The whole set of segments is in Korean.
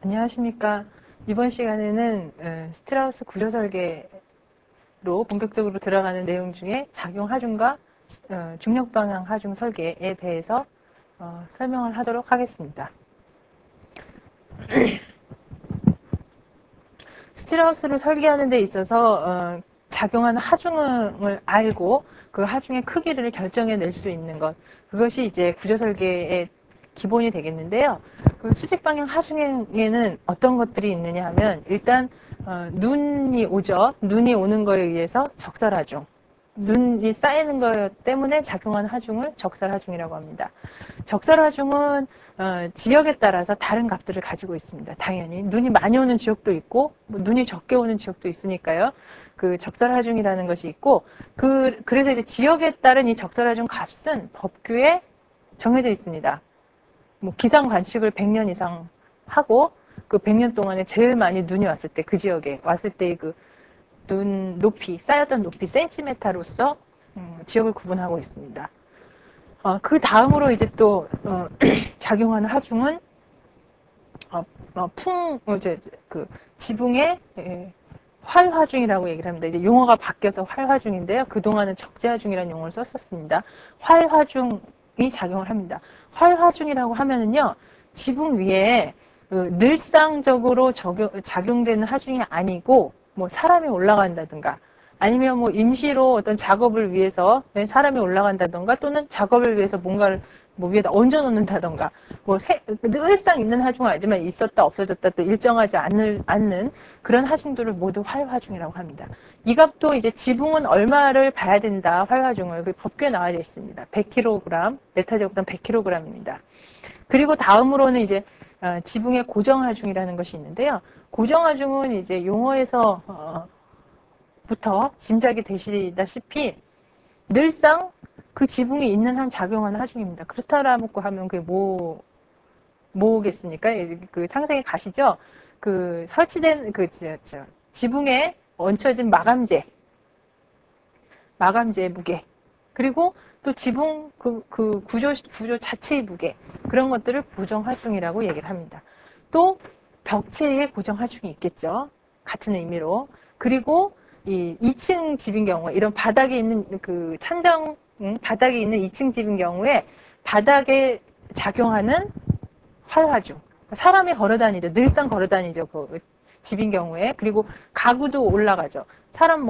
안녕하십니까. 이번 시간에는 스트라우스 구조 설계로 본격적으로 들어가는 내용 중에 작용 하중과 중력 방향 하중 설계에 대해서 설명을 하도록 하겠습니다. 스트라우스를 설계하는 데 있어서 작용하는 하중을 알고 그 하중의 크기를 결정해 낼 수 있는 것, 그것이 이제 구조 설계의 기본이 되겠는데요. 그 수직 방향 하중에는 어떤 것들이 있느냐 하면 일단 눈이 오죠. 눈이 오는 거에 의해서 적설 하중. 눈이 쌓이는 것 때문에 작용하는 하중을 적설 하중이라고 합니다. 적설 하중은 지역에 따라서 다른 값들을 가지고 있습니다. 당연히 눈이 많이 오는 지역도 있고 눈이 적게 오는 지역도 있으니까요. 그 적설 하중이라는 것이 있고 그래서 이제 지역에 따른 이 적설 하중 값은 법규에 정해져 있습니다. 뭐 기상 관측을 100년 이상 하고 그 100년 동안에 제일 많이 눈이 왔을 때 그 지역에 왔을 때 그 눈 높이 쌓였던 높이 센티미터로서 지역을 구분하고 있습니다. 그 다음으로 이제 또 작용하는 하중은 그 지붕의 활하중이라고 얘기를 합니다. 이제 용어가 바뀌어서 활하중인데요. 그동안은 적재하중이라는 용어를 썼었습니다. 활하중이 작용을 합니다. 활하중이라고 하면은요, 지붕 위에 늘상적으로 작용되는 하중이 아니고, 뭐 사람이 올라간다든가, 아니면 뭐 임시로 어떤 작업을 위해서 사람이 올라간다든가, 또는 작업을 위해서 뭔가를 뭐 위에다 얹어 놓는다던가, 뭐 늘상 있는 하중은 아니지만 있었다 없어졌다 또 일정하지 않는 그런 하중들을 모두 활하중이라고 합니다. 이 값도 이제 지붕은 얼마를 봐야 된다, 활하중을 그 법규에 나와 있습니다. 100kg, 메타제곱당 100kg입니다. 그리고 다음으로는 이제 지붕의 고정하중이라는 것이 있는데요. 고정하중은 이제 용어에서 부터 짐작이 되시다시피 늘상 그 지붕이 있는 한 작용하는 하중입니다. 그렇다라고 하면 그게 뭐겠습니까? 그 상생에 가시죠? 그 설치된 지붕에 얹혀진 마감재의 무게. 그리고 또 지붕 그 구조 자체의 무게. 그런 것들을 고정하중이라고 얘기를 합니다. 또 벽체의 고정하중이 있겠죠. 같은 의미로. 그리고 이 2층 집인 경우, 이런 바닥에 있는 그 천장, 바닥에 있는 2층 집인 경우에 바닥에 작용하는 활화중. 사람이 걸어다니죠. 늘상 걸어다니죠. 그 집인 경우에. 그리고 가구도 올라가죠.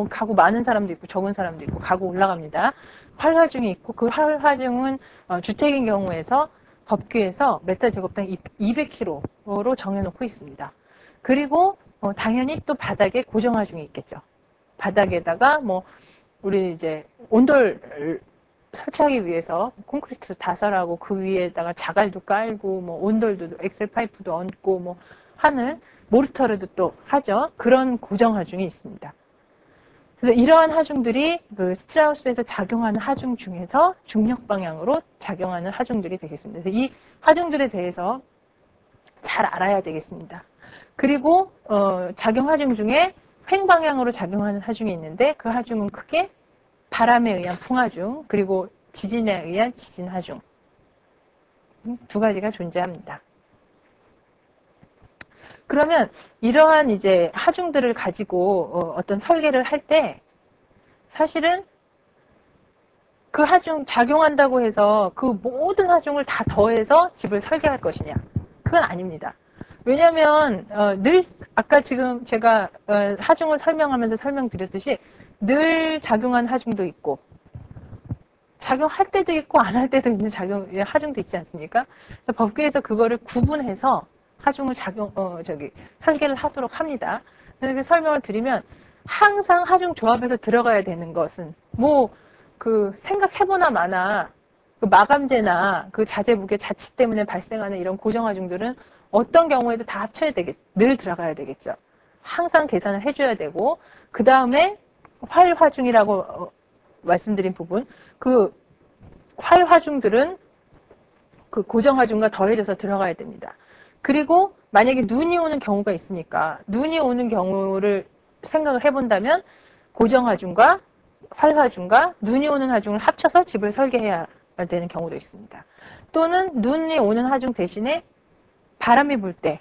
가구 많은 사람도 있고 적은 사람도 있고 가구 올라갑니다. 활화중이 있고 그 활화중은 주택인 경우에서 법규에서 메타 제곱당 200kg로 정해놓고 있습니다. 그리고 당연히 또 바닥에 고정화중이 있겠죠. 바닥에다가 뭐 우리 이제 온돌 설치하기 위해서 콘크리트 다설하고 그 위에다가 자갈도 깔고 뭐 온돌도 엑셀 파이프도 얹고 뭐 하는 모르터르도 또 하죠. 그런 고정 하중이 있습니다. 그래서 이러한 하중들이 그 스트라우스에서 작용하는 하중 중에서 중력 방향으로 작용하는 하중들이 되겠습니다. 그래서 이 하중들에 대해서 잘 알아야 되겠습니다. 그리고 작용 하중 중에 횡방향으로 작용하는 하중이 있는데 그 하중은 크게 바람에 의한 풍하중, 그리고 지진에 의한 지진하중. 두 가지가 존재합니다. 그러면 이러한 이제 하중들을 가지고 어떤 설계를 할 때 사실은 그 하중 작용한다고 해서 그 모든 하중을 다 더해서 집을 설계할 것이냐? 그건 아닙니다. 왜냐하면 늘 아까 지금 제가 하중을 설명하면서 설명드렸듯이 늘 작용한 하중도 있고 작용할 때도 있고 안 할 때도 있는 하중도 있지 않습니까? 그래서 법규에서 그거를 구분해서 하중을 설계를 하도록 합니다. 그래서 그 설명을 드리면 항상 하중 조합에서 들어가야 되는 것은 생각해보나 마나 그 마감재나 그 자재 무게 자치 때문에 발생하는 이런 고정 하중들은 어떤 경우에도 다 늘 들어가야 되겠죠. 항상 계산을 해줘야 되고 그 다음에 활화중이라고 말씀드린 부분, 그 활화중들은 그 고정화중과 더해져서 들어가야 됩니다. 그리고 만약에 눈이 오는 경우가 있으니까 눈이 오는 경우를 생각을 해본다면 고정화중과 활화중과 눈이 오는 하중을 합쳐서 집을 설계해야 되는 경우도 있습니다. 또는 눈이 오는 하중 대신에 바람이 불 때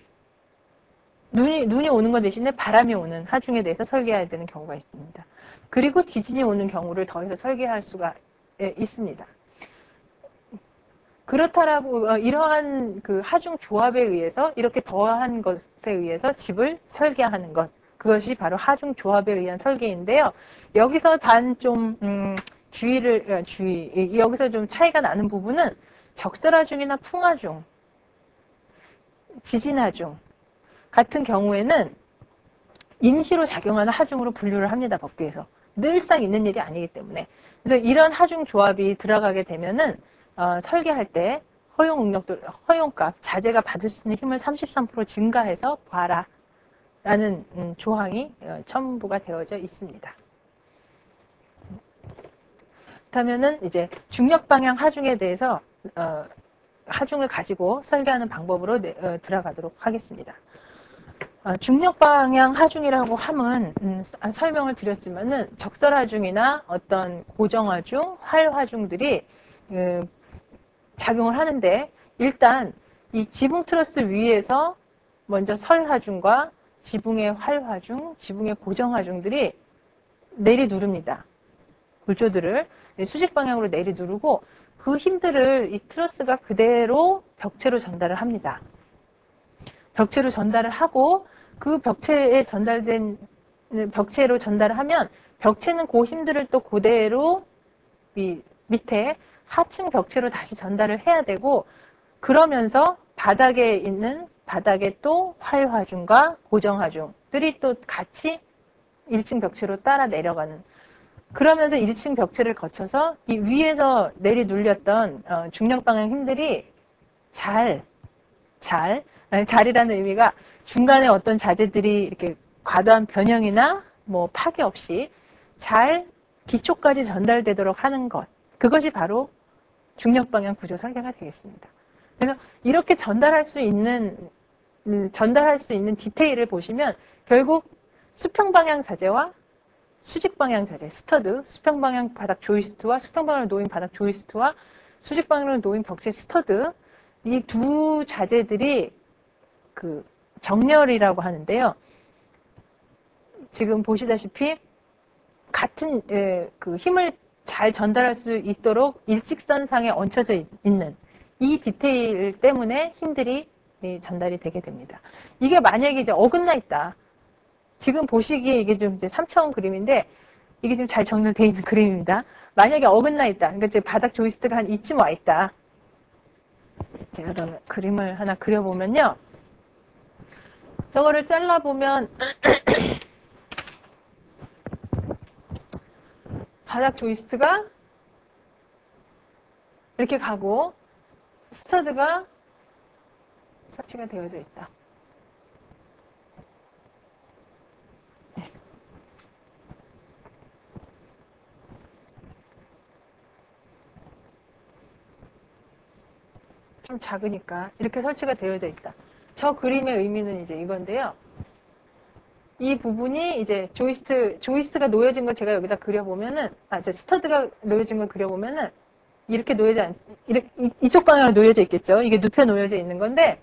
눈이 오는 것 대신에 바람이 오는 하중에 대해서 설계해야 되는 경우가 있습니다. 그리고 지진이 오는 경우를 더해서 설계할 수가 있습니다. 그렇다라고 이러한 그 하중 조합에 의해서 이렇게 더한 것에 의해서 집을 설계하는 것, 그것이 바로 하중 조합에 의한 설계인데요. 여기서 단 좀 여기서 좀 차이가 나는 부분은 적설하중이나 풍하중, 지진하중 같은 경우에는 임시로 작용하는 하중으로 분류를 합니다. 법규에서. 늘상 있는 일이 아니기 때문에. 그래서 이런 하중 조합이 들어가게 되면은 설계할 때 허용값, 자재가 받을 수 있는 힘을 33% 증가해서 봐라 라는 조항이 첨부가 되어져 있습니다. 그렇다면은 이제 중력 방향 하중에 대해서 하중을 가지고 설계하는 방법으로 들어가도록 하겠습니다. 중력 방향 하중이라고 함은 설명을 드렸지만은 적설 하중이나 어떤 고정 하중, 활 하중들이 작용을 하는데 일단 이 지붕 트러스 위에서 먼저 설 하중과 지붕의 활 하중, 지붕의 고정 하중들이 내리누릅니다. 골조들을 수직 방향으로 내리누르고 그 힘들을 이 트러스가 그대로 벽체로 전달을 합니다. 벽체로 전달을 하고 그 벽체로 전달을 하면 벽체는 그 힘들을 또 그대로 밑에 하층 벽체로 다시 전달을 해야 되고 그러면서 바닥에 또 활하중과 고정하중들이 또 같이 1층 벽체로 따라 내려가는 그러면서 1층 벽체를 거쳐서 이 위에서 내리눌렸던 중력 방향 힘들이 잘이라는 의미가 중간에 어떤 자재들이 이렇게 과도한 변형이나 뭐 파괴 없이 잘 기초까지 전달되도록 하는 것. 그것이 바로 중력 방향 구조 설계가 되겠습니다. 그래서 이렇게 전달할 수 있는 디테일을 보시면 결국 수평 방향 자재와 수직 방향 자재, 스터드, 수평 방향 바닥 조이스트와 수평 방향으로 놓인 바닥 조이스트와 수직 방향으로 놓인 벽체 스터드 이 두 자재들이 그 정렬이라고 하는데요. 지금 보시다시피 같은 그 힘을 잘 전달할 수 있도록 일직선상에 얹혀져 있는 이 디테일 때문에 힘들이 전달이 되게 됩니다. 이게 만약에 이제 어긋나 있다. 지금 보시기에 이게 좀 이제 3차원 그림인데 이게 지금 잘 정렬되어 있는 그림입니다. 만약에 어긋나 있다. 그러니까 이제 바닥 조이스트가 한 이쯤 와 있다. 제가 그러면 그림을 하나 그려보면요. 저거를 잘라보면 바닥 조이스트가 이렇게 가고 스터드가 설치가 되어져 있다. 좀 작으니까 이렇게 설치가 되어져 있다. 저 그림의 의미는 이제 이건데요. 이 부분이 이제 조이스트가 놓여진 걸 제가 여기다 그려보면은, 스터드가 놓여진 걸 그려보면은, 이렇게 이쪽 방향으로 놓여져 있겠죠. 이게 눕혀 놓여져 있는 건데,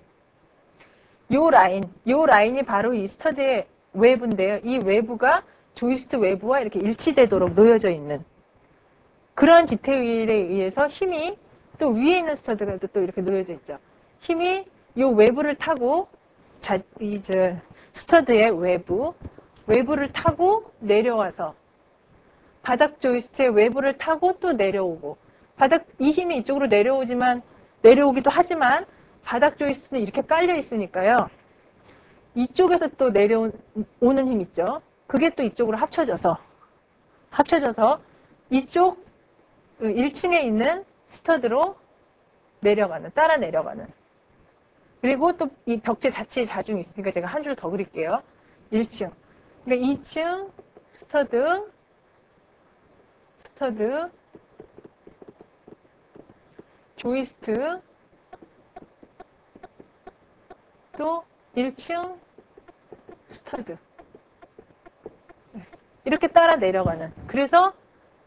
요 라인이 바로 이 스터드의 외부인데요. 이 외부가 조이스트 외부와 이렇게 일치되도록 놓여져 있는 그런 디테일에 의해서 힘이 또 위에 있는 스터드가 또 이렇게 놓여져 있죠. 힘이 요 외부를 타고, 스터드의 외부를 타고 내려와서 바닥 조이스트의 외부를 타고 또 내려오고 이 힘이 이쪽으로 내려오기도 하지만 바닥 조이스트는 이렇게 깔려 있으니까요. 이쪽에서 또 내려오는 힘 있죠. 그게 또 이쪽으로 합쳐져서 이쪽 1층에 있는 스터드로 따라 내려가는. 그리고 또 이 벽체 자체에 자중이 있으니까 제가 한 줄 더 그릴게요. 1층. 그러니까 2층 스터드, 조이스트, 또 1층 스터드. 이렇게 따라 내려가는. 그래서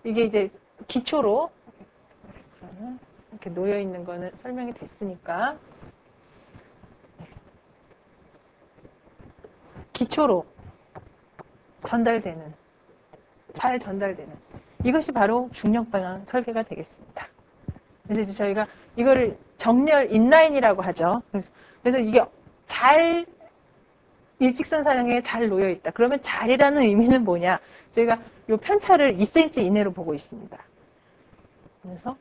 이게 이제 기초로 이렇게 놓여 있는 거는 설명이 됐으니까 기초로 전달되는, 잘 전달되는, 이것이 바로 중력 방향 설계가 되겠습니다. 그래서 이제 저희가 이거를 정렬 인라인이라고 하죠. 그래서 이게 잘 일직선 사량에 잘 놓여 있다. 그러면 잘이라는 의미는 뭐냐? 저희가 이 편차를 2cm 이내로 보고 있습니다. 그래서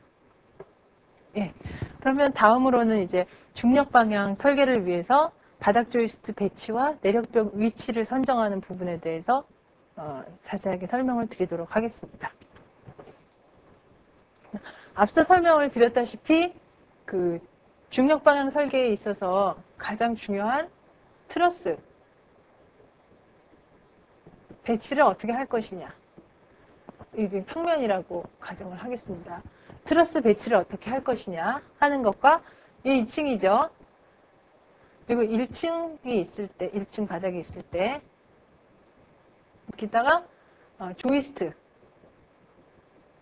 예. 그러면 다음으로는 이제 중력 방향 설계를 위해서 바닥 조이스트 배치와 내력벽 위치를 선정하는 부분에 대해서 자세하게 설명을 드리도록 하겠습니다. 앞서 설명을 드렸다시피 그 중력 방향 설계에 있어서 가장 중요한 트러스 배치를 어떻게 할 것이냐. 이게 평면이라고 가정을 하겠습니다. 트러스 배치를 어떻게 할 것이냐 하는 것과 이 2층이죠. 그리고 1층이 있을 때, 1층 바닥이 있을 때 여기다가 조이스트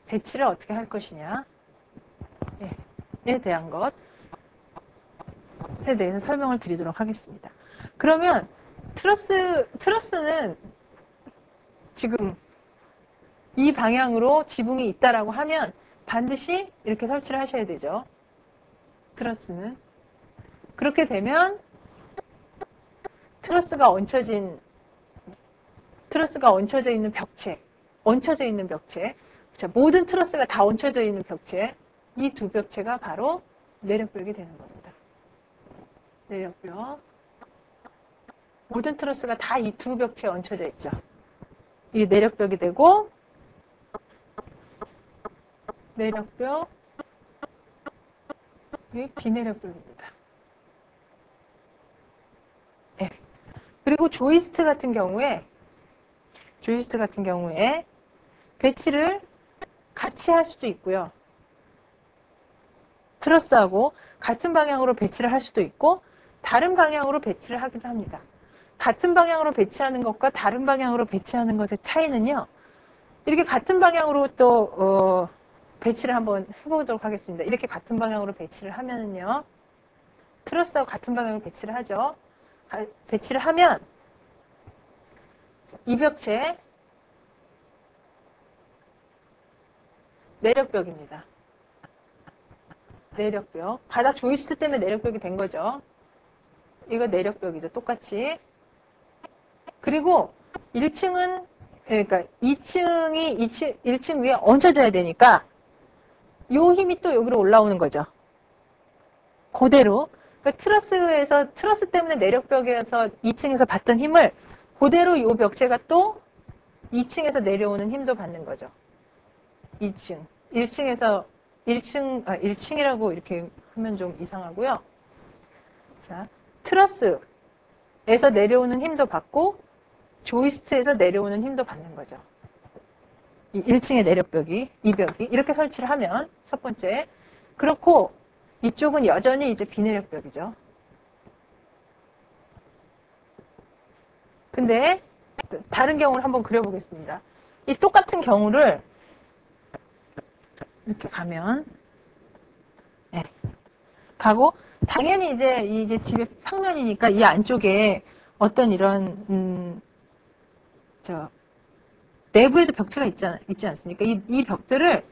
배치를 어떻게 할 것이냐에 대한 것에 대해서 설명을 드리도록 하겠습니다. 그러면 트러스는 지금 이 방향으로 지붕이 있다라고 하면 반드시 이렇게 설치를 하셔야 되죠. 트러스는. 그렇게 되면 트러스가 얹혀져 있는 벽체, 자, 모든 트러스가 다 얹혀져 있는 벽체, 이 두 벽체가 바로 내력벽이 되는 겁니다. 내력벽. 모든 트러스가 다 이 두 벽체에 얹혀져 있죠. 이게 내력벽이 되고, 내력벽, 이게 비내력벽입니다. 네. 그리고 조이스트 같은 경우에 배치를 같이 할 수도 있고요. 트러스하고 같은 방향으로 배치를 할 수도 있고 다른 방향으로 배치를 하기도 합니다. 같은 방향으로 배치하는 것과 다른 방향으로 배치하는 것의 차이는요. 이렇게 같은 방향으로 또 배치를 한번 해보도록 하겠습니다. 이렇게 같은 방향으로 배치를 하면은요. 트러스하고 같은 방향으로 배치를 하죠. 배치를 하면 이 벽체 내력벽입니다. 내력벽. 바닥 조이스트 때문에 내력벽이 된 거죠. 이거 내력벽이죠. 똑같이. 그리고 1층은 그러니까 2층이 1층 위에 얹혀져야 되니까 이 힘이 또 여기로 올라오는 거죠. 그대로. 그러니까 트러스 때문에 내력벽에서 2층에서 받던 힘을 그대로 이 벽체가 또 2층에서 내려오는 힘도 받는 거죠. 2층. 1층이라고 이렇게 하면 좀 이상하고요. 자, 트러스에서 내려오는 힘도 받고 조이스트에서 내려오는 힘도 받는 거죠. 이 1층의 내력벽이, 이 벽이 이렇게 설치를 하면 첫 번째. 그렇고 이쪽은 여전히 이제 비내력벽이죠. 근데 다른 경우를 한번 그려보겠습니다. 이 똑같은 경우를 이렇게 가면 네. 가고 당연히 이제 이게 집의 평면이니까 이 안쪽에 어떤 이런 내부에도 벽체가 있지 않습니까? 이 벽들을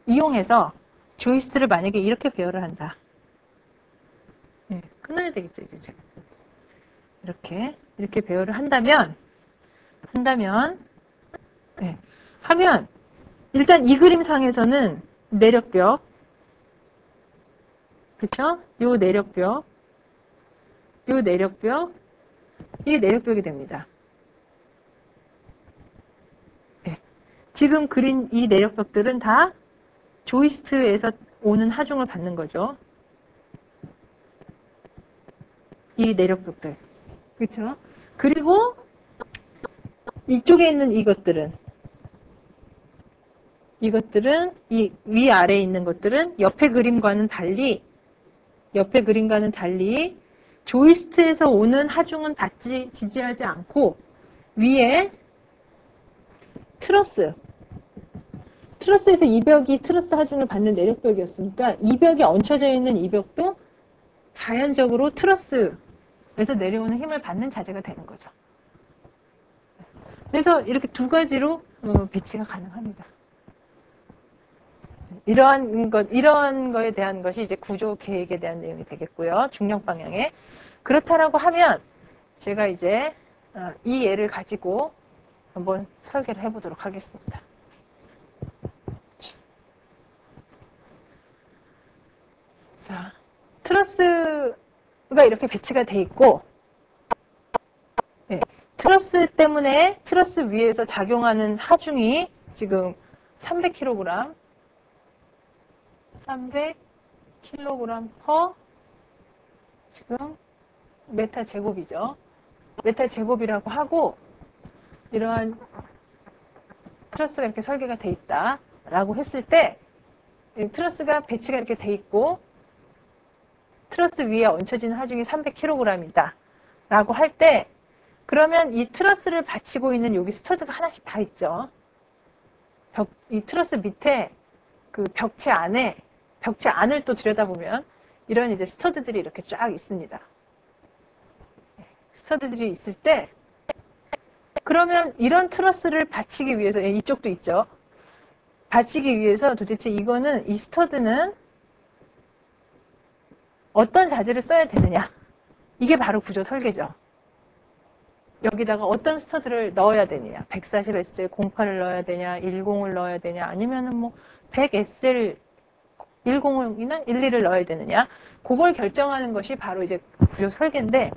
이용해서 조이스트를 만약에 이렇게 배열을 한다. 네, 끊어야 되겠죠, 이제. 이렇게 배열을 한다면, 네, 하면, 일단 이 그림상에서는 내력벽, 그쵸? 요 내력벽, 이게 내력벽이 됩니다. 네. 지금 그린 이 내력벽들은 다 조이스트에서 오는 하중을 받는 거죠. 이 내력벽들. 그렇죠? 그리고 이쪽에 있는 이것들은 이 위아래에 있는 것들은 옆에 그림과는 달리 조이스트에서 오는 하중은 지지하지 않고 위에 트러스에서 이 벽이 트러스 하중을 받는 내력벽이었으니까 이 벽에 얹혀져 있는 이 벽도 자연적으로 트러스에서 내려오는 힘을 받는 자재가 되는 거죠. 그래서 이렇게 두 가지로 배치가 가능합니다. 이러한 거에 대한 것이 이제 구조 계획에 대한 내용이 되겠고요. 중력 방향에. 그렇다라고 하면 제가 이제 이 예를 가지고 한번 설계를 해보도록 하겠습니다. 자, 트러스가 이렇게 배치가 돼 있고, 네, 트러스 때문에 트러스 위에서 작용하는 하중이 지금 300kg, 300kg 퍼 지금 메타 제곱이죠. 메타 제곱이라고 하고, 이러한 트러스가 이렇게 설계가 돼 있다라고 했을 때, 트러스가 배치가 이렇게 돼 있고, 트러스 위에 얹혀지는 하중이 300kg이다 라고 할 때, 그러면 이 트러스를 받치고 있는 여기 스터드가 하나씩 다 있죠. 이 트러스 밑에 그 벽체 안을 또 들여다보면 이런 이제 스터드들이 이렇게 쫙 있습니다. 스터드들이 있을 때, 그러면 이런 트러스를 받치기 위해서, 이쪽도 있죠. 받치기 위해서 도대체 이 스터드는 어떤 자재를 써야 되느냐. 이게 바로 구조 설계죠. 여기다가 어떤 스터드를 넣어야 되느냐. 140SL 08을 넣어야 되냐, 10을 넣어야 되냐, 아니면은 뭐 100SL 10이나 12를 넣어야 되느냐. 그걸 결정하는 것이 바로 이제 구조 설계인데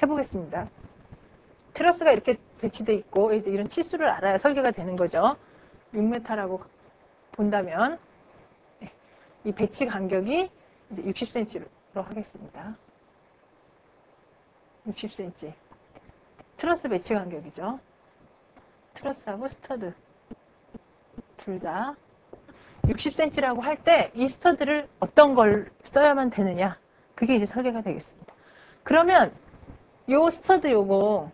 해보겠습니다. 트러스가 이렇게 배치되어 있고 이제 이런 치수를 알아야 설계가 되는 거죠. 6m라고 본다면 이 배치 간격이 이제 60cm로 하겠습니다. 60cm. 트러스 배치 간격이죠. 트러스하고 스터드 둘 다 60cm라고 할 때 이 스터드를 어떤 걸 써야만 되느냐. 그게 이제 설계가 되겠습니다. 그러면 요 스터드 요거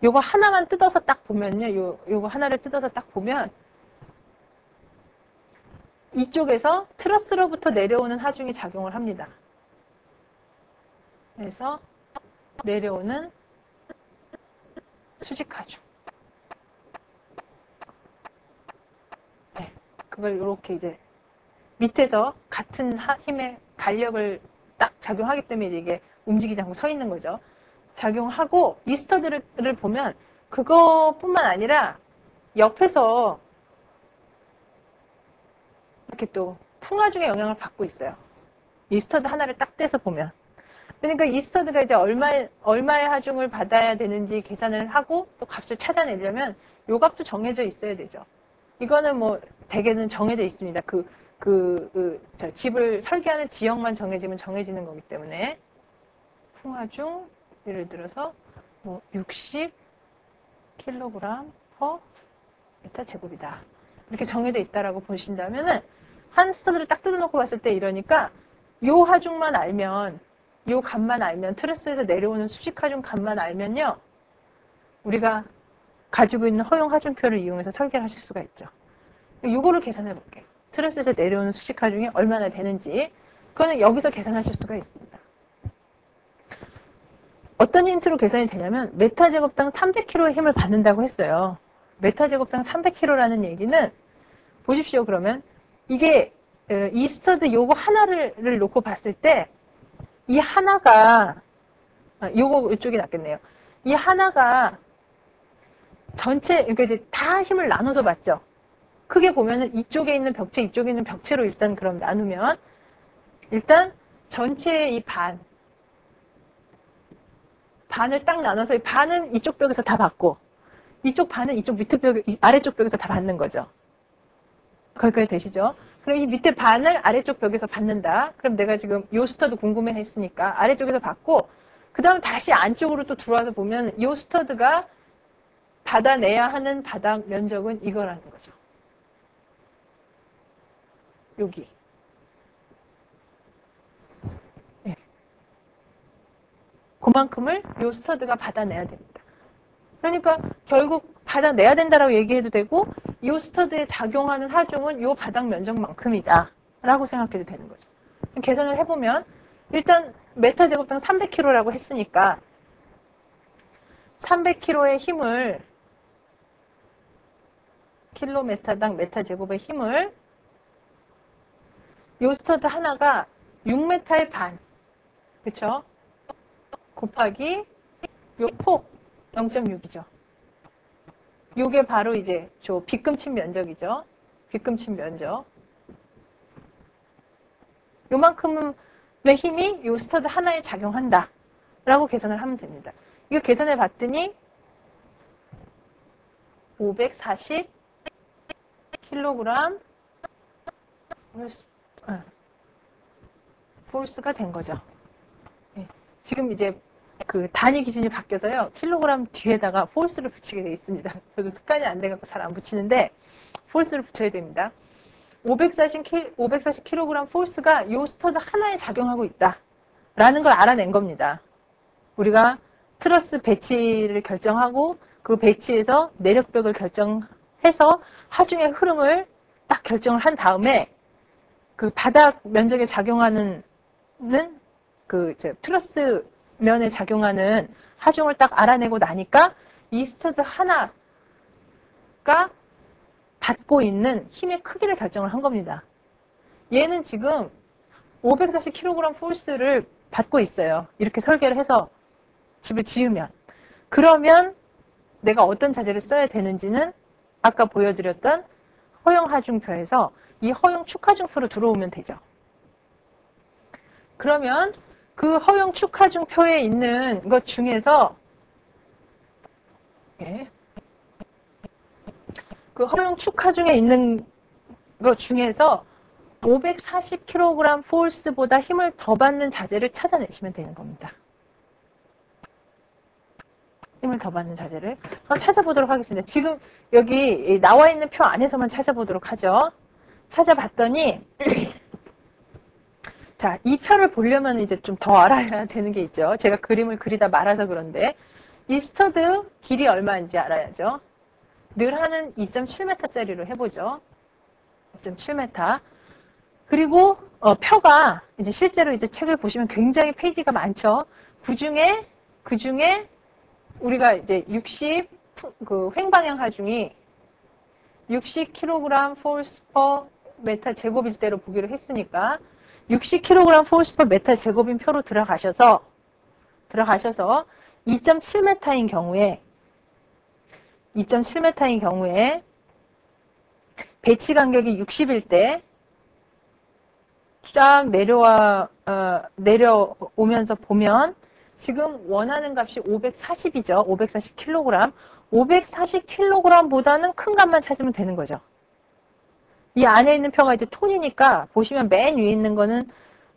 하나만 뜯어서 딱 보면요. 요거 하나를 뜯어서 딱 보면 이쪽에서 트러스로부터 내려오는 하중이 작용을 합니다. 그래서 내려오는 수직 하중. 네, 그걸 이렇게 이제 밑에서 같은 힘의 반력을 딱 작용하기 때문에 이게 움직이지 않고 서 있는 거죠. 작용하고 이 스터드를 보면 그것뿐만 아니라 옆에서 이렇게 또 풍하중의 영향을 받고 있어요. 이 스터드 하나를 딱 떼서 보면. 그러니까 이 스터드가 이제 얼마의 하중을 받아야 되는지 계산을 하고 또 값을 찾아내려면 요 값도 정해져 있어야 되죠. 이거는 뭐 대개는 정해져 있습니다. 집을 설계하는 지역만 정해지면 정해지는 거기 때문에 풍하중 예를 들어서 뭐 60kg 퍼 메타 제곱이다. 이렇게 정해져 있다라고 보신다면은 한 스터드를 딱 뜯어놓고 봤을 때 이러니까 요 하중만 알면 요 값만 알면 트러스에서 내려오는 수직 하중 값만 알면요. 우리가 가지고 있는 허용 하중표를 이용해서 설계를 하실 수가 있죠. 요거를 계산해 볼게요. 트러스에서 내려오는 수직 하중이 얼마나 되는지 그거는 여기서 계산하실 수가 있습니다. 어떤 힌트로 계산이 되냐면 메타 제곱당 300kg의 힘을 받는다고 했어요. 메타 제곱당 300kg라는 얘기는 보십시오. 그러면 이게 이 스터드 요거 하나를 놓고 봤을 때 이 하나가 요거 이쪽이 낫겠네요. 이 하나가 전체 그러니까 이제 다 힘을 나눠서 봤죠. 크게 보면은 이쪽에 있는 벽체, 이쪽에 있는 벽체로 일단 그럼 나누면 일단 전체의 이 반을 딱 나눠서 이 반은 이쪽 벽에서 다 받고 이쪽 반은 이쪽 밑에 벽, 아래쪽 벽에서 다 받는 거죠. 거기까지 되시죠? 그럼 이 밑에 반을 아래쪽 벽에서 받는다. 그럼 내가 지금 요 스터드 궁금해 했으니까 아래쪽에서 받고 그 다음 다시 안쪽으로 또 들어와서 보면 요 스터드가 받아내야 하는 바닥 면적은 이거라는 거죠. 여기. 네. 그만큼을 요 스터드가 받아내야 됩니다. 그러니까 결국 받아내야 된다라고 얘기해도 되고 이 스터드에 작용하는 하중은 이 바닥 면적만큼이다 라고 생각해도 되는 거죠. 계산을 해보면 일단 메타 제곱당 300kg라고 했으니까 300kg의 힘을 킬로메타당 메타 제곱의 힘을 요 스터드 하나가 6m의 반, 그쵸? 곱하기 요 폭 0.6이죠. 요게 바로 이제 저 빗금친 면적이죠. 빗금친 면적. 요만큼의 힘이 요 스터드 하나에 작용한다 라고 계산을 하면 됩니다. 이거 계산해 봤더니 540kg 폴스가 된 거죠. 지금 이제 그 단위 기준이 바뀌어서요. 킬로그램 뒤에다가 폴스를 붙이게 돼 있습니다. 저도 습관이 안 돼갖고 잘 안 붙이는데 폴스를 붙여야 됩니다. 540kg 폴스가 요 스터드 하나에 작용하고 있다 라는 걸 알아낸 겁니다. 우리가 트러스 배치를 결정하고 그 배치에서 내력벽을 결정해서 하중의 흐름을 딱 결정을 한 다음에 그 바닥 면적에 작용하는 그 트러스 면에 작용하는 하중을 딱 알아내고 나니까 이 스터드 하나가 받고 있는 힘의 크기를 결정을 한 겁니다. 얘는 지금 540kg 폴스를 받고 있어요. 이렇게 설계를 해서 집을 지으면. 그러면 내가 어떤 자재를 써야 되는지는 아까 보여드렸던 허용 하중표에서 이 허용 축하중표로 들어오면 되죠. 그러면 그 허용 축하중표에 있는 것 중에서 그 허용 축하중에 있는 것 중에서 540kg 폴스보다 힘을 더 받는 자재를 찾아내시면 되는 겁니다. 힘을 더 받는 자재를 한번 찾아보도록 하겠습니다. 지금 여기 나와 있는 표 안에서만 찾아보도록 하죠. 찾아봤더니 자, 이 표를 보려면 이제 좀 더 알아야 되는 게 있죠. 제가 그림을 그리다 말아서 그런데 이 스터드 길이 얼마인지 알아야죠. 늘 하는 2.7m짜리로 해보죠. 2.7m. 그리고 표가 이제 실제로 이제 책을 보시면 굉장히 페이지가 많죠. 그중에 우리가 이제 60 횡방향 하중이 60kg force per 메타 제곱일 대로 보기로 했으니까 60kg force per 메타 제곱인 표로 들어가셔서 2.7m인 경우에 배치 간격이 60일 때 쫙 내려오면서 보면 지금 원하는 값이 540이죠. 540kg. 540kg보다는 큰 값만 찾으면 되는 거죠. 이 안에 있는 표가 이제 톤이니까 보시면 맨 위에 있는 거는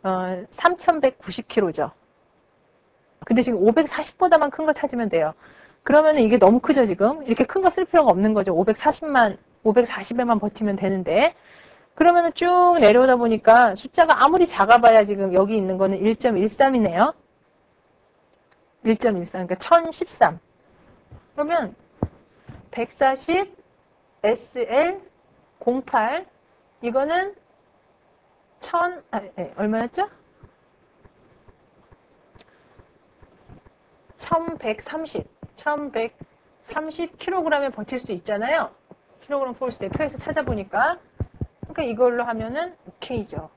3190kg죠. 근데 지금 540보다만 큰 거 찾으면 돼요. 그러면 이게 너무 크죠, 지금? 이렇게 큰 거 쓸 필요가 없는 거죠. 540에만 버티면 되는데. 그러면 쭉 내려오다 보니까 숫자가 아무리 작아봐야 지금 여기 있는 거는 1.13이네요. 1.13, 그러니까 1013. 그러면 140 SL08 이거는 얼마였죠? 1130kg에 버틸 수 있잖아요. 킬로그램 폴스의 표에서 찾아보니까. 그러니까 이걸로 하면은 오케이죠.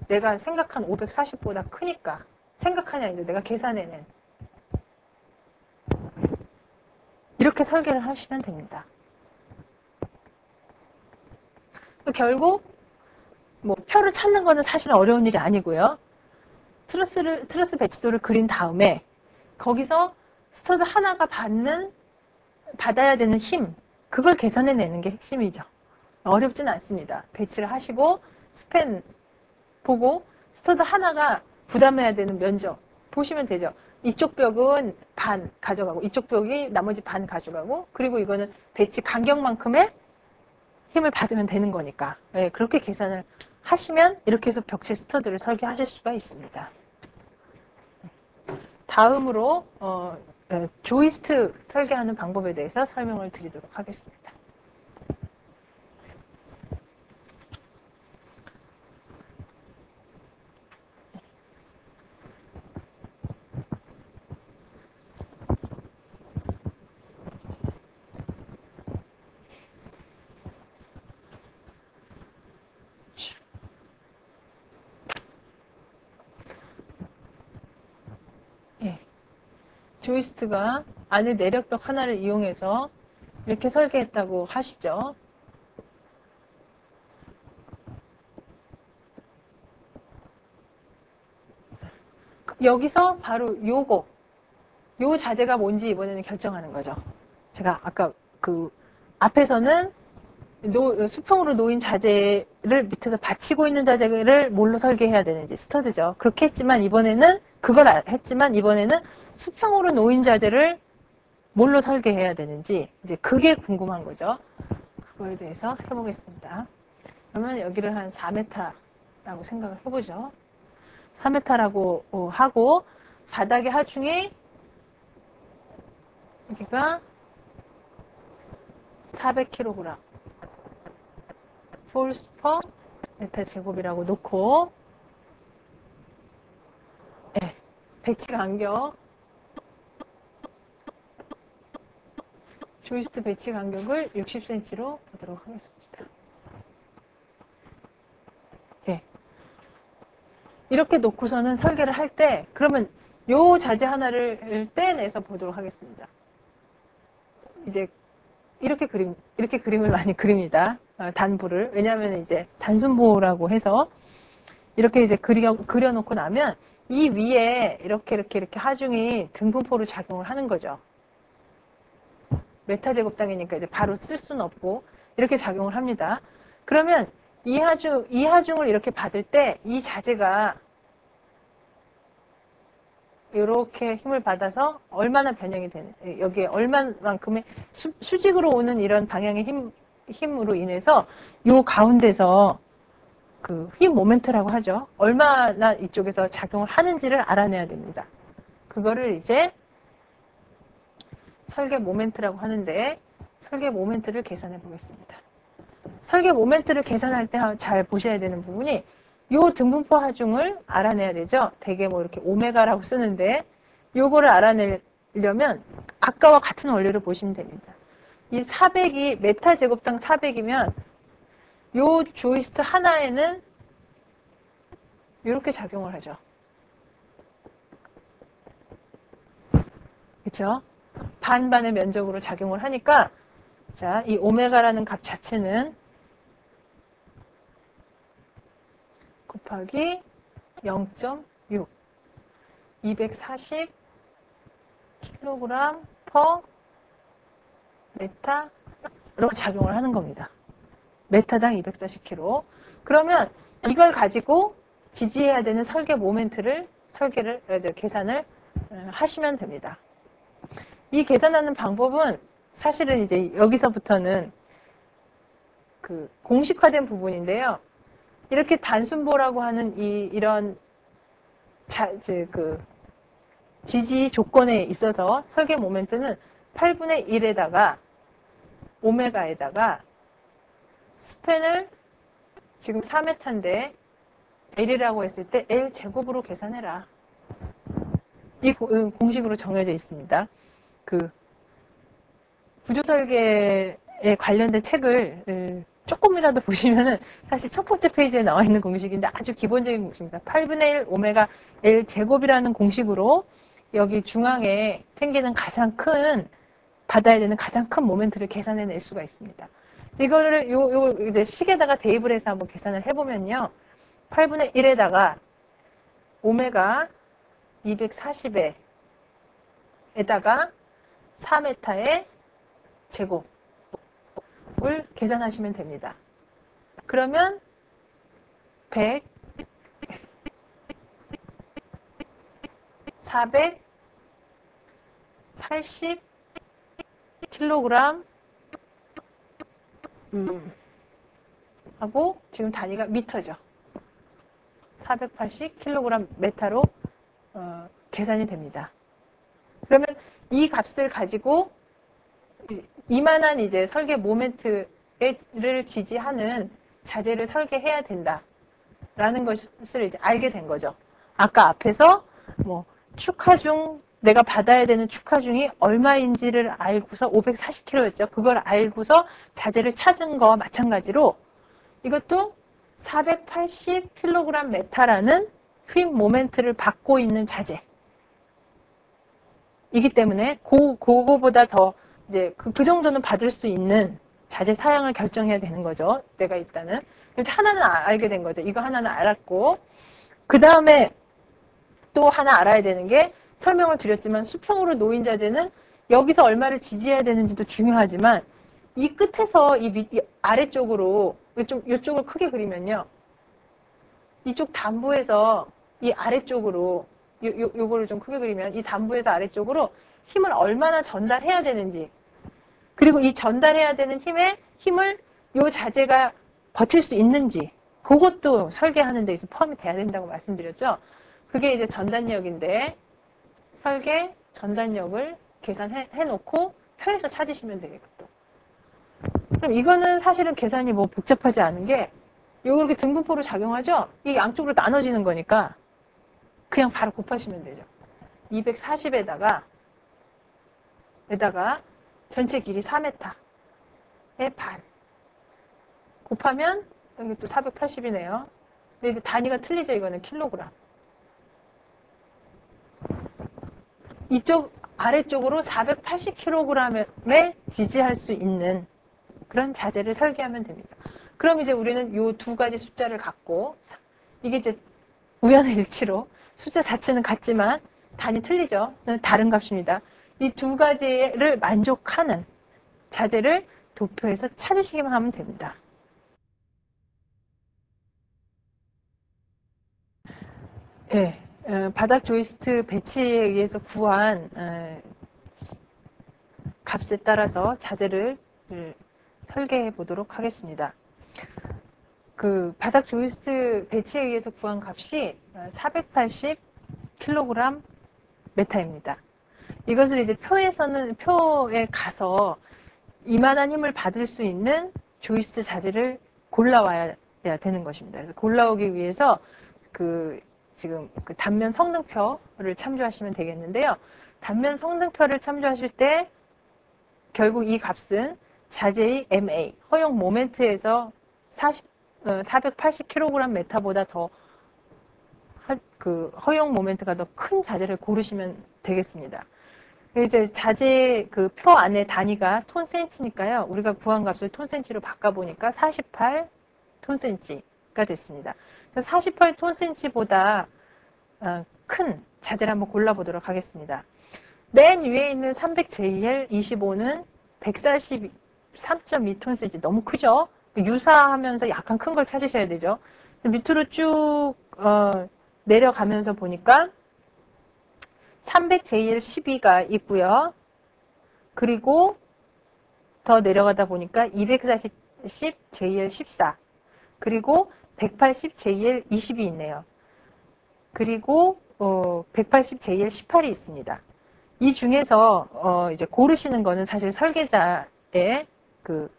내가 생각한 540보다 크니까. 생각하냐 이제 내가 계산해낸. 이렇게 설계를 하시면 됩니다. 결국 뭐 표를 찾는 거는 사실 어려운 일이 아니고요. 트러스 배치도를 그린 다음에 거기서 스터드 하나가 받아야 되는 힘, 그걸 계산해내는 게 핵심이죠. 어렵진 않습니다. 배치를 하시고 스팬 보고 스터드 하나가 부담해야 되는 면적 보시면 되죠. 이쪽 벽은 반 가져가고 이쪽 벽이 나머지 반 가져가고 그리고 이거는 배치 간격만큼의 힘을 받으면 되는 거니까 그렇게 계산을 하시면 이렇게 해서 벽체 스터드를 설계하실 수가 있습니다. 다음으로 조이스트 설계하는 방법에 대해서 설명을 드리도록 하겠습니다. 조이스트가 안에 내력벽 하나를 이용해서 이렇게 설계했다고 하시죠. 여기서 바로 요 자재가 뭔지 이번에는 결정하는 거죠. 제가 아까 그 앞에서는 수평으로 놓인 자재를 밑에서 받치고 있는 자재를 뭘로 설계해야 되는지 스터드죠. 그렇게 했지만 이번에는 수평으로 놓인 자재를 뭘로 설계해야 되는지 이제 그게 궁금한 거죠. 그거에 대해서 해보겠습니다. 그러면 여기를 한 4m라고 생각을 해보죠. 4m라고 하고 바닥의 하중이 여기가 400kg 폴스 퍼 메타 제곱이라고 놓고 네, 배치 간격 조이스트 배치 간격을 60cm로 보도록 하겠습니다. 네. 이렇게 놓고서는 설계를 할 때 그러면 요 자재 하나를 떼내서 보도록 하겠습니다. 이제 이렇게 그림을 많이 그립니다. 단부를. 왜냐하면 이제 단순보라고 해서 이렇게 이제 그려놓고 나면 이 위에 이렇게 하중이 등분포로 작용을 하는 거죠. 메타 제곱당이니까 이제 바로 쓸 수는 없고 이렇게 작용을 합니다. 그러면 이 하중을 이렇게 받을 때 이 자재가 이렇게 힘을 받아서 얼마나 변형이 되는, 여기에 얼마만큼의 수직으로 오는 이런 방향의 힘으로 인해서 요 가운데서 그 힘 모멘트라고 하죠. 얼마나 이쪽에서 작용을 하는지를 알아내야 됩니다. 그거를 이제 설계 모멘트라고 하는데 설계 모멘트를 계산해 보겠습니다. 설계 모멘트를 계산할 때 잘 보셔야 되는 부분이 요 등분포 하중을 알아내야 되죠. 되게 뭐 이렇게 오메가라고 쓰는데 요거를 알아내려면 아까와 같은 원리를 보시면 됩니다. 이 400이 메타 제곱당 400이면 요 조이스트 하나에는 이렇게 작용을 하죠. 그렇죠? 반반의 면적으로 작용을 하니까 자, 이 오메가라는 값 자체는 곱하기 0.6 240kg per 메타로 작용을 하는 겁니다. 메타당 240kg. 그러면 이걸 가지고 지지해야 되는 설계 모멘트를 계산을 하시면 됩니다. 이 계산하는 방법은 사실은 이제 여기서부터는 그 공식화된 부분인데요. 이렇게 단순보라고 하는 이런 지지 조건에 있어서 설계 모멘트는 8분의 1에다가 오메가에다가 스팬을 지금 4m인데 L이라고 했을 때 L 제곱으로 계산해라. 이 공식으로 정해져 있습니다. 그 구조설계에 관련된 책을 조금이라도 보시면은 사실 첫 번째 페이지에 나와 있는 공식인데 아주 기본적인 공식입니다. 8분의 1 오메가 L 제곱이라는 공식으로 여기 중앙에 생기는 받아야 되는 가장 큰 모멘트를 계산해낼 수가 있습니다. 이거를 이제 식에다가 대입을 해서 한번 계산을 해보면요. 8분의 1에다가 오메가 240에다가 4m의 제곱을 계산하시면 됩니다. 그러면 480kg 하고 지금 단위가 미터죠. 480kg 메타로 계산이 됩니다. 그러면 이 값을 가지고 이만한 이제 설계 모멘트를 지지하는 자재를 설계해야 된다라는 것을 이제 알게 된 거죠. 아까 앞에서 뭐 축하중 내가 받아야 되는 축하중이 얼마인지를 알고서 540kg였죠. 그걸 알고서 자재를 찾은 거와 마찬가지로 이것도 480kg 메타라는 휘 모멘트를 받고 있는 자재. 이기 때문에 그거보다 더 이제 그 정도는 받을 수 있는 자재 사양을 결정해야 되는 거죠. 내가 일단은. 그래서 하나는 알게 된 거죠. 이거 하나는 알았고 그 다음에 또 하나 알아야 되는 게 설명을 드렸지만 수평으로 놓인 자재는 여기서 얼마를 지지해야 되는지도 중요하지만 이 끝에서 이 아래쪽으로 좀 이쪽을 크게 그리면요. 이쪽 단부에서 이 아래쪽으로 요거를 좀 크게 그리면 이 단부에서 아래쪽으로 힘을 얼마나 전달해야 되는지 그리고 이 전달해야 되는 힘을 요 자재가 버틸 수 있는지 그것도 설계하는 데 있어 포함이 돼야 된다고 말씀드렸죠. 그게 이제 전단력인데 설계 전단력을 계산해 놓고 표에서 찾으시면 되겠고 그럼 이거는 사실은 계산이 뭐 복잡하지 않은 게 요거 이렇게 등분포로 작용하죠. 이게 양쪽으로 나눠지는 거니까 그냥 바로 곱하시면 되죠. 240에다가 전체 길이 4m의 반 곱하면 여기 또 480이네요. 근데 이제 단위가 틀리죠. 이거는 킬로그램. 이쪽 아래쪽으로 480kg에 지지할 수 있는 그런 자재를 설계하면 됩니다. 그럼 이제 우리는 이 두 가지 숫자를 갖고 이게 이제 우연의 일치로 숫자 자체는 같지만 단위 틀리죠. 다른 값입니다. 이 두 가지를 만족하는 자재를 도표에서 찾으시기만 하면 됩니다. 네, 바닥 조이스트 배치에 의해서 구한 값에 따라서 자재를 설계해 보도록 하겠습니다. 그 바닥 조이스트 배치에 의해서 구한 값이 480kg 메타입니다. 이것을 이제 표에 가서 이만한 힘을 받을 수 있는 조이스트 자재를 골라와야 되는 것입니다. 그래서 골라오기 위해서 지금 그 단면 성능표를 참조하시면 되겠는데요. 단면 성능표를 참조하실 때 결국 이 값은 자재의 MA, 허용 모멘트에서 480kg 메타보다 더 허용 모멘트가 더 큰 자재를 고르시면 되겠습니다. 이제 자재 그 표 안에 단위가 톤센치니까요. 우리가 구한 값을 톤센치로 바꿔보니까 48톤센치가 됐습니다. 48톤센치보다 큰 자재를 한번 골라보도록 하겠습니다. 맨 위에 있는 300JL25는 143.2톤센치 너무 크죠? 유사하면서 약간 큰 걸 찾으셔야 되죠. 밑으로 쭉 내려가면서 보니까 300JL12가 있고요. 그리고 더 내려가다 보니까 240JL14 그리고 180JL20이 있네요. 그리고 180JL18이 있습니다. 이 중에서 이제 고르시는 거는 사실 설계자의 그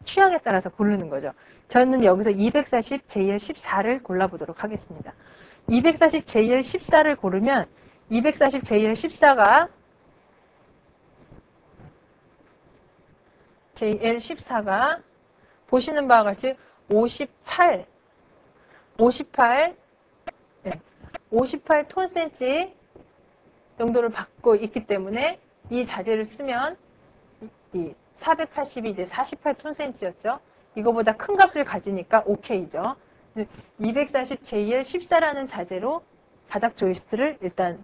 취향에 따라서 고르는 거죠. 저는 여기서 240JL14를 골라보도록 하겠습니다. 240JL14를 고르면 240JL14가 보시는 바와 같이 58톤센치 정도를 받고 있기 때문에 이 자재를 쓰면 이 480이 이제 48톤센치였죠. 이거보다 큰 값을 가지니까 오케이죠. 240JL14라는 자재로 바닥 조이스트를 일단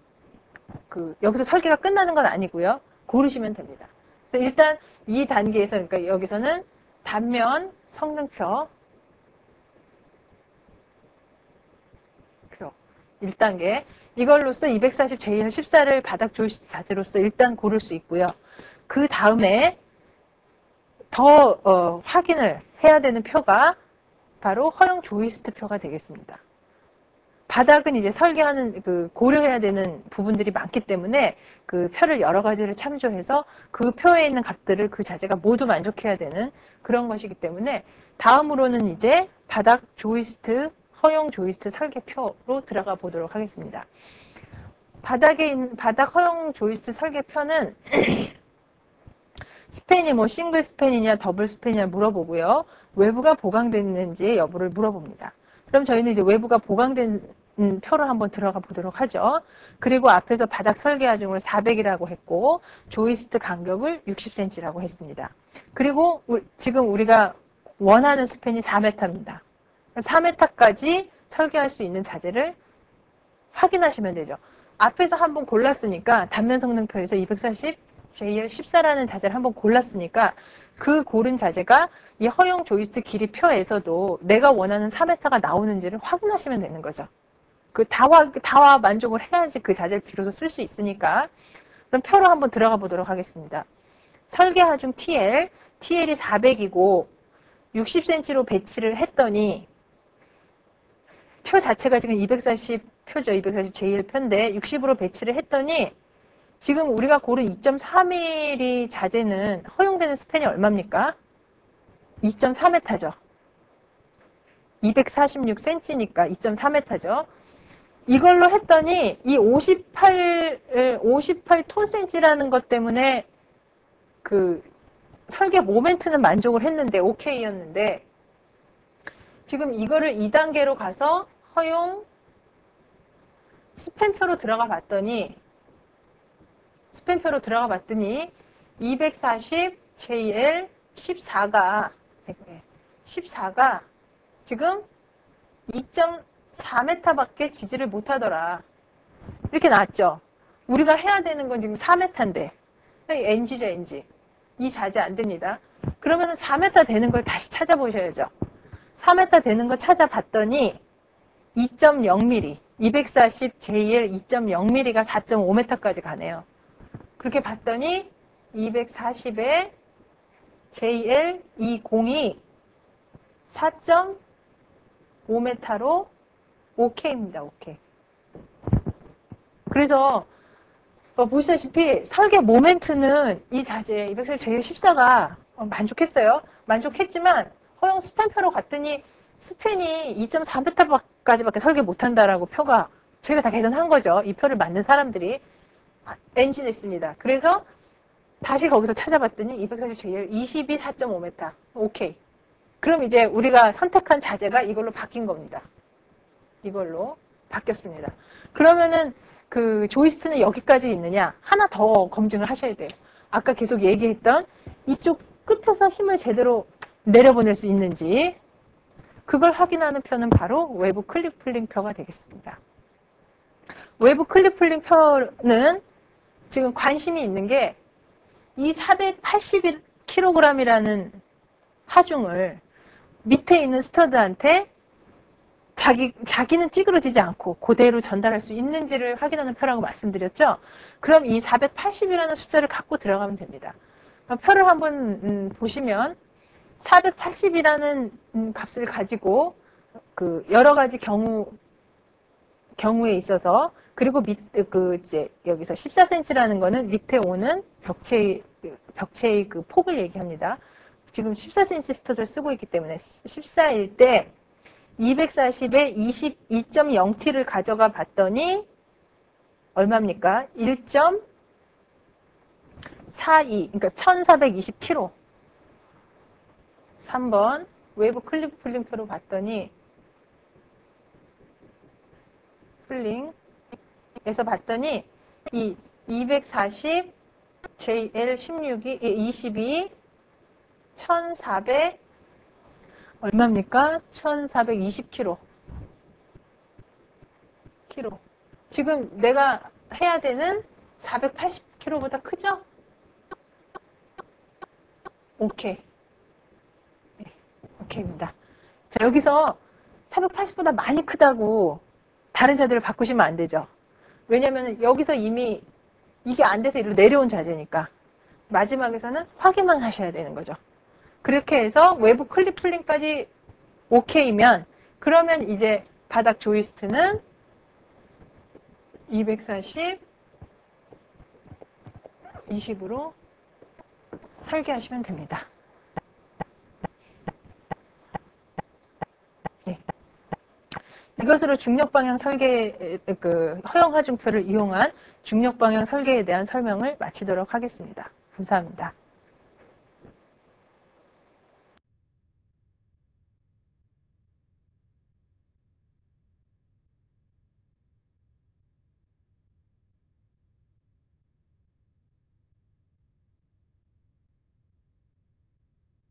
여기서 설계가 끝나는 건 아니고요. 고르시면 됩니다. 그래서 일단 이 단계에서 그러니까 여기서는 단면 성능표 1단계 이걸로써 240JL14를 바닥 조이스트 자재로서 일단 고를 수 있고요. 그 다음에 더 확인을 해야 되는 표가 바로 허용 조이스트 표가 되겠습니다. 바닥은 이제 설계하는 고려해야 되는 부분들이 많기 때문에 그 표를 여러 가지를 참조해서 그 표에 있는 값들을 그 자재가 모두 만족해야 되는 그런 것이기 때문에 다음으로는 이제 바닥 조이스트 허용 조이스트 설계표로 들어가 보도록 하겠습니다. 바닥 허용 조이스트 설계표는 스팬이 뭐 싱글 스팬이냐 더블 스팬이냐 물어보고요. 외부가 보강됐는지 여부를 물어봅니다. 그럼 저희는 이제 외부가 보강된 표를 한번 들어가 보도록 하죠. 그리고 앞에서 바닥 설계 하중을 400이라고 했고 조이스트 간격을 60cm라고 했습니다. 그리고 지금 우리가 원하는 스팬이 4m입니다. 4m까지 설계할 수 있는 자재를 확인하시면 되죠. 앞에서 한번 골랐으니까 단면 성능표에서 240 JL14라는 자재를 한번 골랐으니까 그 고른 자재가 이 허용 조이스트 길이 표에서도 내가 원하는 4m가 나오는지를 확인하시면 되는 거죠. 그 다와 만족을 해야지 그 자재를 비로소 쓸 수 있으니까. 그럼 표로 한번 들어가 보도록 하겠습니다. 설계 하중 TL이 400이고 60cm로 배치를 했더니 표 자체가 지금 240 표죠. 240 JL 표인데 60으로 배치를 했더니 지금 우리가 고른 2.4mm 자재는 허용되는 스팬이 얼마입니까? 2.4m죠. 246cm니까 2.4m죠. 이걸로 했더니 이 58톤센치라는 것 때문에 그 설계 모멘트는 만족을 했는데 오케이였는데 지금 이거를 2단계로 가서 허용 스팬표로 들어가 봤더니 240 JL 14가 지금 2.4m밖에 지지를 못하더라. 이렇게 나왔죠. 우리가 해야 되는 건 지금 4m인데 NG죠, NG. 이 자재 안 됩니다. 그러면 4m 되는 걸 다시 찾아보셔야죠. 4m 되는 거 찾아봤더니 2.0mm, 240 JL 2.0mm가 4.5m까지 가네요. 그렇게 봤더니 240에 JL 20이 4.5m로 오케이입니다. 오케이. 그래서 보시다시피 설계 모멘트는 이 자재 240 JL 14가 만족했어요. 만족했지만 허용 스팬표로 갔더니 스팬이 2.4m까지밖에 설계 못한다라고 표가 저희가 다 계산한 거죠. 이 표를 만든 사람들이 NG 냈습니다. 그래서 다시 거기서 찾아봤더니 240 JL 22 4.5m. 오케이. 그럼 이제 우리가 선택한 자재가 이걸로 바뀐 겁니다. 이걸로 바뀌었습니다. 그러면은 그 조이스트는 여기까지 있느냐? 하나 더 검증을 하셔야 돼요. 아까 계속 얘기했던 이쪽 끝에서 힘을 제대로 내려보낼 수 있는지 그걸 확인하는 표는 바로 외부 클립 풀링 표가 되겠습니다. 외부 클립 풀링 표는 지금 관심이 있는 게 이 481kg이라는 하중을 밑에 있는 스터드한테 자기는 찌그러지지 않고 그대로 전달할 수 있는지를 확인하는 표라고 말씀드렸죠. 그럼 이 480이라는 숫자를 갖고 들어가면 됩니다. 표를 한번 보시면 480이라는 값을 가지고 그 여러 가지 경우에 있어서 그리고 이제 여기서 14cm라는 거는 밑에 오는 벽체의 그 폭을 얘기합니다. 지금 14cm 스터드를 쓰고 있기 때문에 14일 때 240에 22.0T를 가져가 봤더니 얼마입니까? 1.42, 그러니까 1420kg. 3번 외부 클립 풀링표로 봤더니 풀링에서 봤더니 이 240 JL 16이 22 1400 얼마입니까? 1420kg. 지금 내가 해야 되는 480kg보다 크죠? 오케이. 네, 오케이입니다. 자, 여기서 480보다 많이 크다고 다른 자들을 바꾸시면 안 되죠. 왜냐면 여기서 이미 이게 안 돼서 이리로 내려온 자재니까 마지막에서는 확인만 하셔야 되는 거죠. 그렇게 해서 외부 클립 풀링까지 오케이면 그러면 이제 바닥 조이스트는 240, 20으로 설계하시면 됩니다. 네. 이것으로 중력방향 설계, 허용 하중표를 이용한 중력방향 설계에 대한 설명을 마치도록 하겠습니다. 감사합니다.